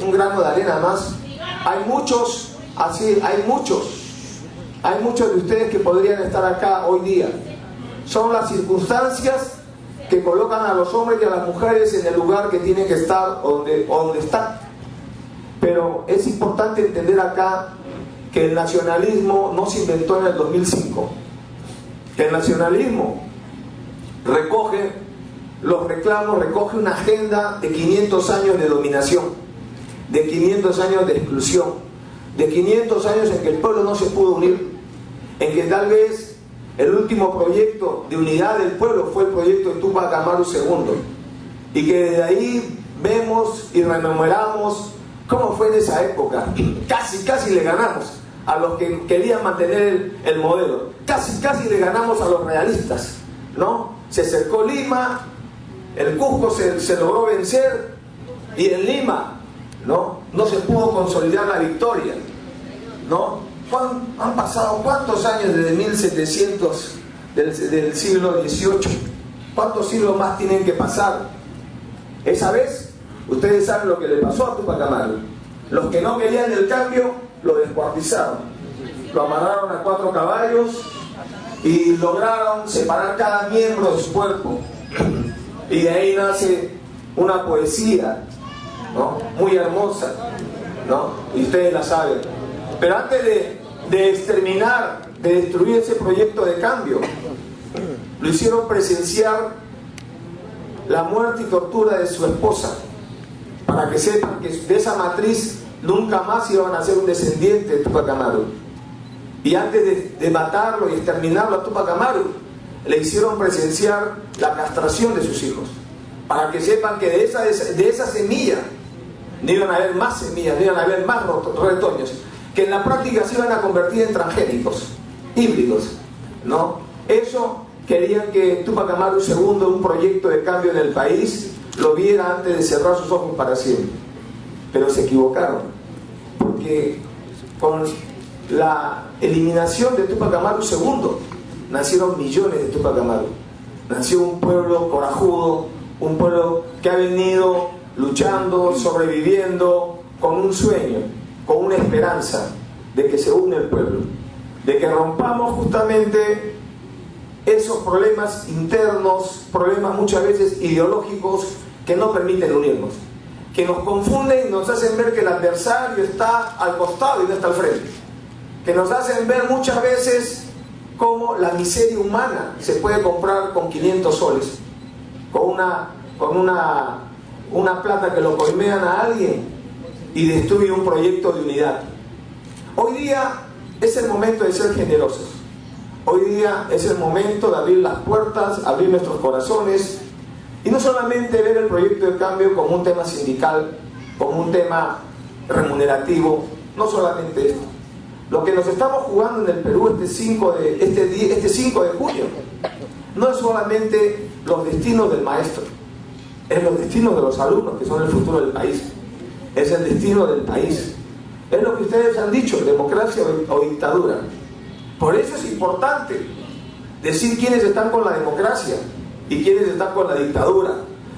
un grano de arena más. Hay muchos, así, hay muchos de ustedes que podrían estar acá hoy día. Son las circunstancias que colocan a los hombres y a las mujeres en el lugar que tienen que estar, donde están. Pero es importante entender acá que el nacionalismo no se inventó en el 2005. Que el nacionalismo recoge los reclamos, recoge una agenda de 500 años de dominación, de 500 años de exclusión, de 500 años en que el pueblo no se pudo unir, en que tal vez el último proyecto de unidad del pueblo fue el proyecto de Túpac Amaru II, y que desde ahí vemos y rememoramos cómo fue en esa época. Casi le ganamos a los que querían mantener el modelo, casi le ganamos a los realistas, ¿no? Se acercó Lima, el Cusco se logró vencer, y en Lima no se pudo consolidar la victoria, ¿no? Han pasado cuántos años desde 1700 del siglo XVIII, cuántos siglos más tienen que pasar. Esa vez ustedes saben lo que le pasó a Túpac Amaru. Los que no querían el cambio lo descuartizaron, lo amarraron a 4 caballos y lograron separar cada miembro de su cuerpo, y de ahí nace una poesía, ¿no?, muy hermosa, ¿no?, y ustedes la saben. Pero antes de exterminar, de destruir ese proyecto de cambio, lo hicieron presenciar la muerte y tortura de su esposa, para que sepan que de esa matriz nunca más iban a ser un descendiente de Túpac Amaru. Y antes de matarlo y exterminarlo a Túpac Amaru, le hicieron presenciar la castración de sus hijos, para que sepan que de esa semilla no iban a haber más semillas, no iban a haber más retoños, que en la práctica se iban a convertir en transgénicos, híbridos, ¿no? Eso querían que Túpac Amaru II, un proyecto de cambio en el país, lo viera antes de cerrar sus ojos para siempre. Pero se equivocaron, porque con la eliminación de Túpac Amaru II nacieron millones de Túpac Amaru. Nació un pueblo corajudo, un pueblo que ha venido luchando, sobreviviendo, con un sueño, con una esperanza de que se une el pueblo, de que rompamos justamente esos problemas internos, problemas muchas veces ideológicos que no permiten unirnos, que nos confunden y nos hacen ver que el adversario está al costado y no está al frente, que nos hacen ver muchas veces cómo la miseria humana se puede comprar con 500 soles, con una plata que lo coimean a alguien y destruye un proyecto de unidad. Hoy día es el momento de ser generosos. Hoy día es el momento de abrir las puertas, abrir nuestros corazones, y no solamente ver el proyecto de cambio como un tema sindical, como un tema remunerativo, no solamente esto. Lo que nos estamos jugando en el Perú este 5 de junio no es solamente los destinos del maestro, es los destinos de los alumnos, que son el futuro del país, es el destino del país, es lo que ustedes han dicho, democracia o dictadura. Por eso es importante decir quiénes están con la democracia y quiénes están con la dictadura.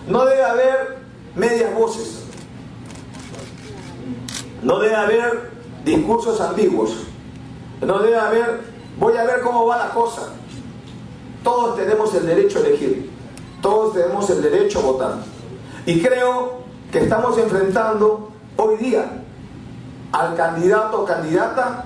No debe haber medias voces, no debe haber discursos ambiguos, no debe haber voy a ver cómo va la cosa. Todos tenemos el derecho a elegir, todos tenemos el derecho a votar, y creo que estamos enfrentando hoy día al candidato o candidata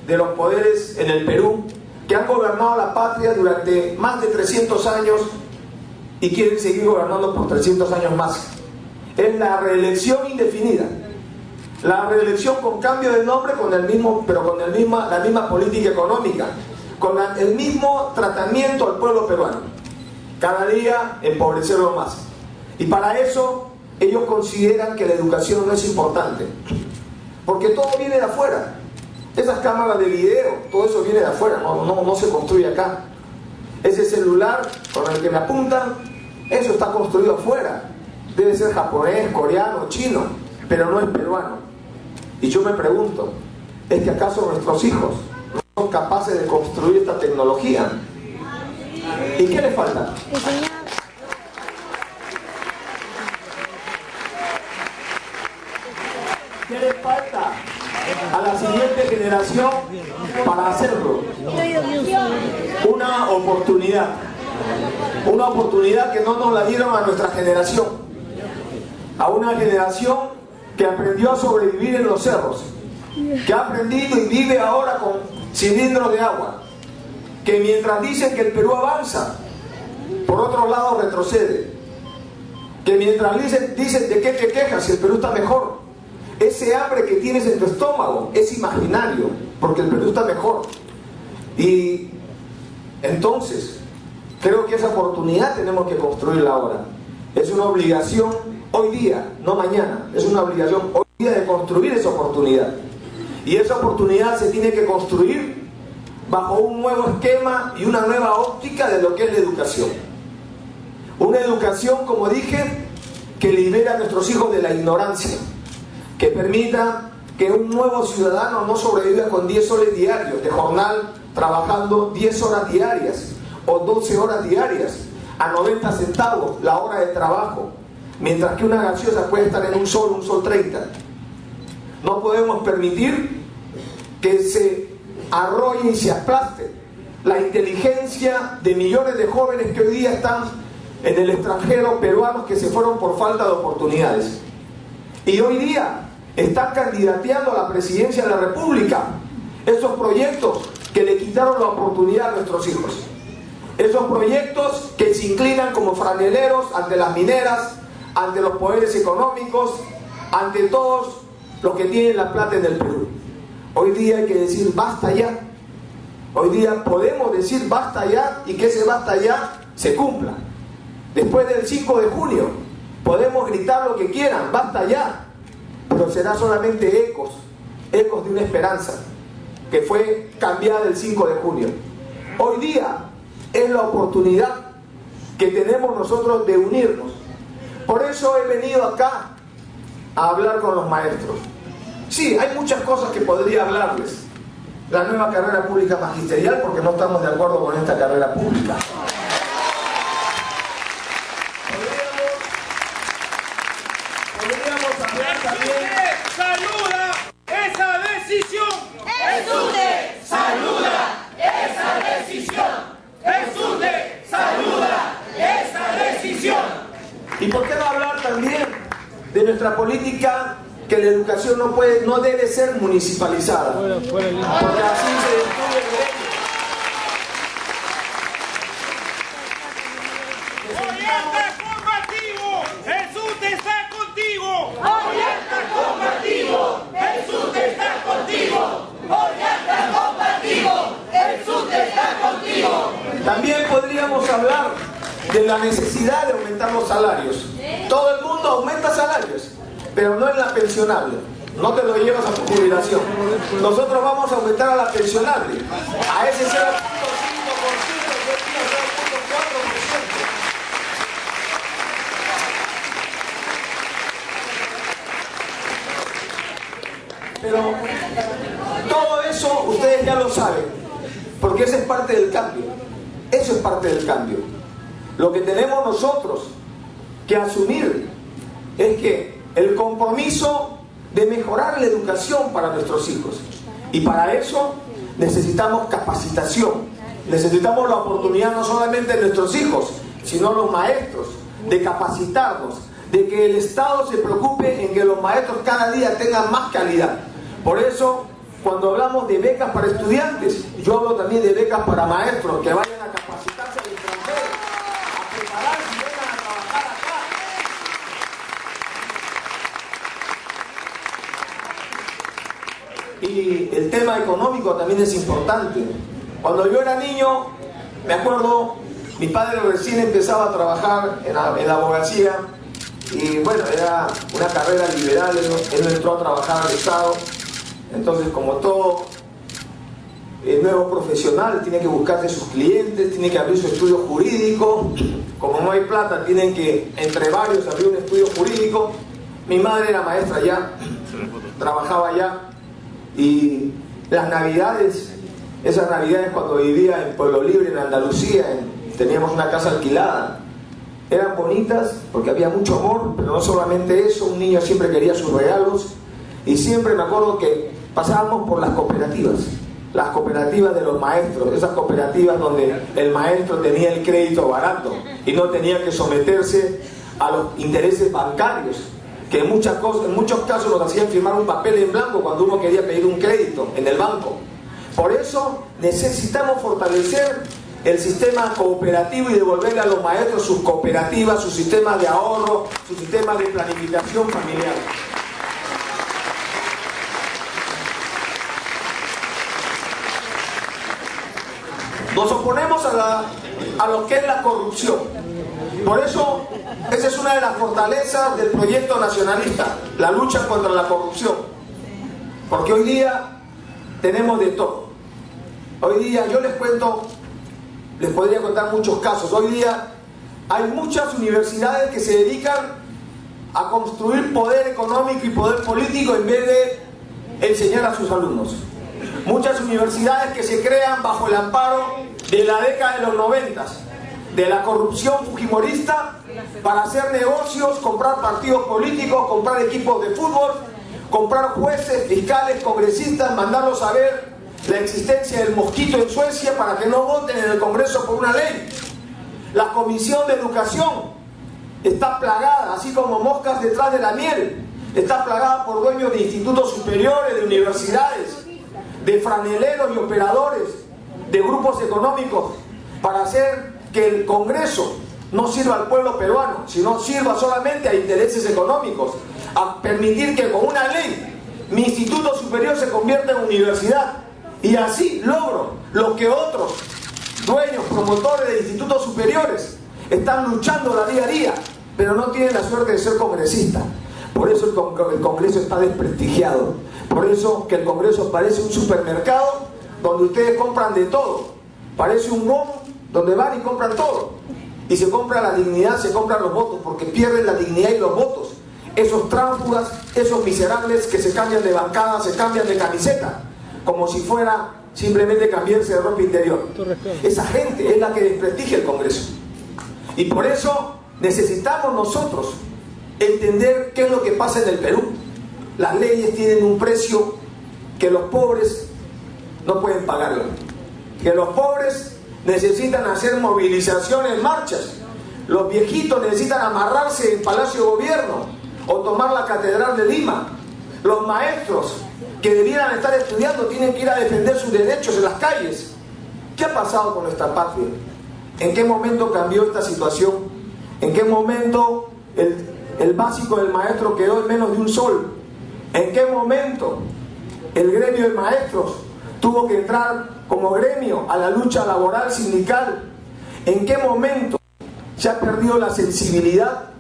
de los poderes en el Perú, que han gobernado la patria durante más de 300 años y quieren seguir gobernando por 300 años más. Es la reelección indefinida, la reelección con cambio de nombre, pero con la misma política económica, con el mismo tratamiento al pueblo peruano, cada día empobrecerlo más. Y para eso ellos consideran que la educación no es importante, porque todo viene de afuera. Esas cámaras de video, todo eso viene de afuera, no se construye acá. Ese celular con el que me apuntan, eso está construido afuera. Debe ser japonés, coreano, chino, pero no es peruano. Y yo me pregunto, ¿es que acaso nuestros hijos no son capaces de construir esta tecnología? ¿Y qué les falta? ¿Qué le falta a la siguiente generación para hacerlo? Una oportunidad. Una oportunidad que no nos la dieron a nuestra generación. A una generación que aprendió a sobrevivir en los cerros. Que ha aprendido y vive ahora con cilindros de agua. Que mientras dicen que el Perú avanza, por otro lado retrocede. Que mientras dicen de qué te quejas si el Perú está mejor, ese hambre que tienes en tu estómago es imaginario, porque el Perú está mejor. Y entonces creo que esa oportunidad tenemos que construirla ahora. Es una obligación hoy día, no mañana. Es una obligación hoy día de construir esa oportunidad. Y esa oportunidad se tiene que construir bajo un nuevo esquema y una nueva óptica de lo que es la educación. Una educación, como dije, que libera a nuestros hijos de la ignorancia, que permita que un nuevo ciudadano no sobreviva con 10 soles diarios de jornal, trabajando 10 horas diarias o 12 horas diarias a 90 centavos la hora de trabajo, mientras que una gaseosa puede estar en un sol 30. No podemos permitir que se arrolle y se aplaste la inteligencia de millones de jóvenes que hoy día están en el extranjero, peruanos que se fueron por falta de oportunidades. Y hoy día están candidateando a la presidencia de la República esos proyectos que le quitaron la oportunidad a nuestros hijos. Esos proyectos que se inclinan como franeleros ante las mineras, ante los poderes económicos, ante todos los que tienen la plata en el Perú. Hoy día hay que decir basta ya. Hoy día podemos decir basta ya y que ese basta ya se cumpla. Después del 5 de junio podemos gritar lo que quieran, basta ya, pero será solamente ecos de una esperanza que fue cambiada el 5 de junio. Hoy día es la oportunidad que tenemos nosotros de unirnos. Por eso he venido acá a hablar con los maestros. Sí, hay muchas cosas que podría hablarles. La nueva carrera pública magisterial, porque no estamos de acuerdo con esta carrera pública. Podríamos hablar también... ¡Saluda esa decisión! ¡Jesús saluda esa decisión! ¡Jesús saluda esa decisión! ¿Y por qué no hablar también de nuestra política, que la educación no debe ser municipalizada? Porque así se destruye el derecho. ¡Hoy está combativo! ¡Jesús está contigo! ¡Hoy está combativo! ¡Jesús está contigo! ¡Hoy está combativo! ¡Jesús está contigo! También podríamos hablar de la necesidad de aumentar los salarios. Todo el mundo aumenta salarios, pero no en la pensionable. No te lo llevas a tu jubilación. Nosotros vamos a aumentar a la pensionable, a ese 0.5%, ese 0.4%. Pero todo eso ustedes ya lo saben, porque esa es parte del cambio. Eso es parte del cambio. Lo que tenemos nosotros que asumir es que el compromiso de mejorar la educación para nuestros hijos. Y para eso necesitamos capacitación. Necesitamos la oportunidad no solamente de nuestros hijos, sino los maestros, de capacitarnos, de que el Estado se preocupe en que los maestros cada día tengan más calidad. Por eso, cuando hablamos de becas para estudiantes, yo hablo también de becas para maestros, que vayan a capacitarse al extranjero, a prepararse y vengan a trabajar acá. Y el tema económico también es importante. Cuando yo era niño, me acuerdo, mi padre recién empezaba a trabajar en la abogacía, y bueno, era una carrera liberal, él no entró a trabajar al Estado. Entonces, como todo nuevo profesional, tiene que buscarse sus clientes, tiene que abrir su estudio jurídico. Como no hay plata, tienen que, entre varios, abrir un estudio jurídico. Mi madre era maestra allá, trabajaba allá, y las navidades, esas navidades cuando vivía en Pueblo Libre, en Andalucía, teníamos una casa alquilada, eran bonitas porque había mucho amor, pero no solamente eso, un niño siempre quería sus regalos. y siempre me acuerdo que pasábamos por las cooperativas de los maestros, esas cooperativas donde el maestro tenía el crédito barato y no tenía que someterse a los intereses bancarios, que en muchos casos nos hacían firmar un papel en blanco cuando uno quería pedir un crédito en el banco. Por eso necesitamos fortalecer el sistema cooperativo y devolverle a los maestros sus cooperativas, sus sistemas de ahorro, sus sistemas de planificación familiar. Nos oponemos a lo que es la corrupción. Por eso, esa es una de las fortalezas del proyecto nacionalista, la lucha contra la corrupción. Porque hoy día tenemos de todo. Hoy día, yo les podría contar muchos casos. Hoy día hay muchas universidades que se dedican a construir poder económico y poder político en vez de enseñar a sus alumnos. Muchas universidades que se crean bajo el amparo de la década de los 90, de la corrupción fujimorista, para hacer negocios, comprar partidos políticos, comprar equipos de fútbol, comprar jueces, fiscales, congresistas, mandarlos a ver la existencia del mosquito en Suecia para que no voten en el Congreso por una ley. La Comisión de Educación está plagada, así como moscas detrás de la miel, está plagada por dueños de institutos superiores, de universidades, de franeleros y operadores, de grupos económicos, para hacer que el Congreso no sirva al pueblo peruano, sino sirva solamente a intereses económicos, a permitir que con una ley mi instituto superior se convierta en universidad, y así logro lo que otros dueños, promotores de institutos superiores están luchando día a día, pero no tienen la suerte de ser congresistas. Por eso el Congreso está desprestigiado, por eso que el Congreso parece un supermercado donde ustedes compran de todo, parece un mall donde van y compran todo, y se compra la dignidad, se compran los votos, porque pierden la dignidad y los votos esos tránsfugas, esos miserables que se cambian de bancada, se cambian de camiseta, como si fuera simplemente cambiarse de ropa interior. Esa gente es la que desprestigia el Congreso, y por eso necesitamos nosotros entender qué es lo que pasa en el Perú. Las leyes tienen un precio que los pobres no pueden pagarlo, que los pobres necesitan hacer movilizaciones, marchas, los viejitos necesitan amarrarse en Palacio de Gobierno o tomar la Catedral de Lima, los maestros que debieran estar estudiando tienen que ir a defender sus derechos en las calles. ¿Qué ha pasado con nuestra patria? ¿En qué momento cambió esta situación? ¿En qué momento el básico del maestro quedó en menos de un sol? ¿En qué momento el gremio de maestros tuvo que entrar como gremio a la lucha laboral sindical? ¿En qué momento se ha perdido la sensibilidad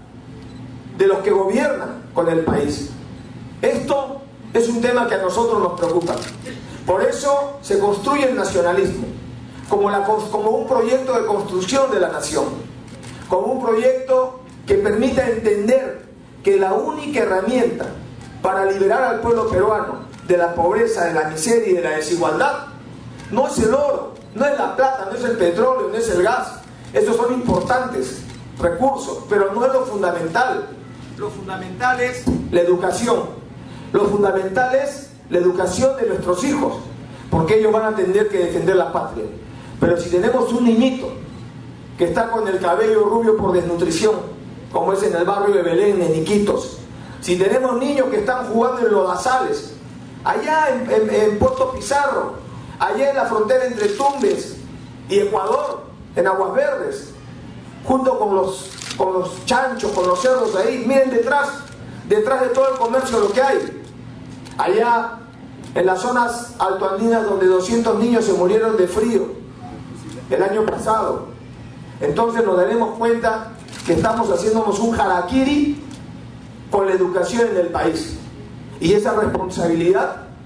de los que gobiernan con el país? Esto es un tema que a nosotros nos preocupa. Por eso se construye el nacionalismo como un proyecto de construcción de la nación, como un proyecto que permita entender que la única herramienta para liberar al pueblo peruano de la pobreza, de la miseria y de la desigualdad no es el oro, no es la plata, no es el petróleo, no es el gas. Estos son importantes recursos, pero no es lo fundamental. Lo fundamental es la educación. Lo fundamental es la educación de nuestros hijos, porque ellos van a tener que defender la patria. Pero si tenemos un niñito que está con el cabello rubio por desnutrición, como es en el barrio de Belén, en Iquitos, si tenemos niños que están jugando en lodazales, allá en Puerto Pizarro, allá en la frontera entre Tumbes y Ecuador, en Aguas Verdes, junto con los chanchos, con los cerdos ahí, miren detrás de todo el comercio lo que hay. Allá en las zonas altoandinas donde 200 niños se murieron de frío el año pasado. Entonces nos daremos cuenta que estamos haciéndonos un harakiri con la educación en el país. Y esa responsabilidad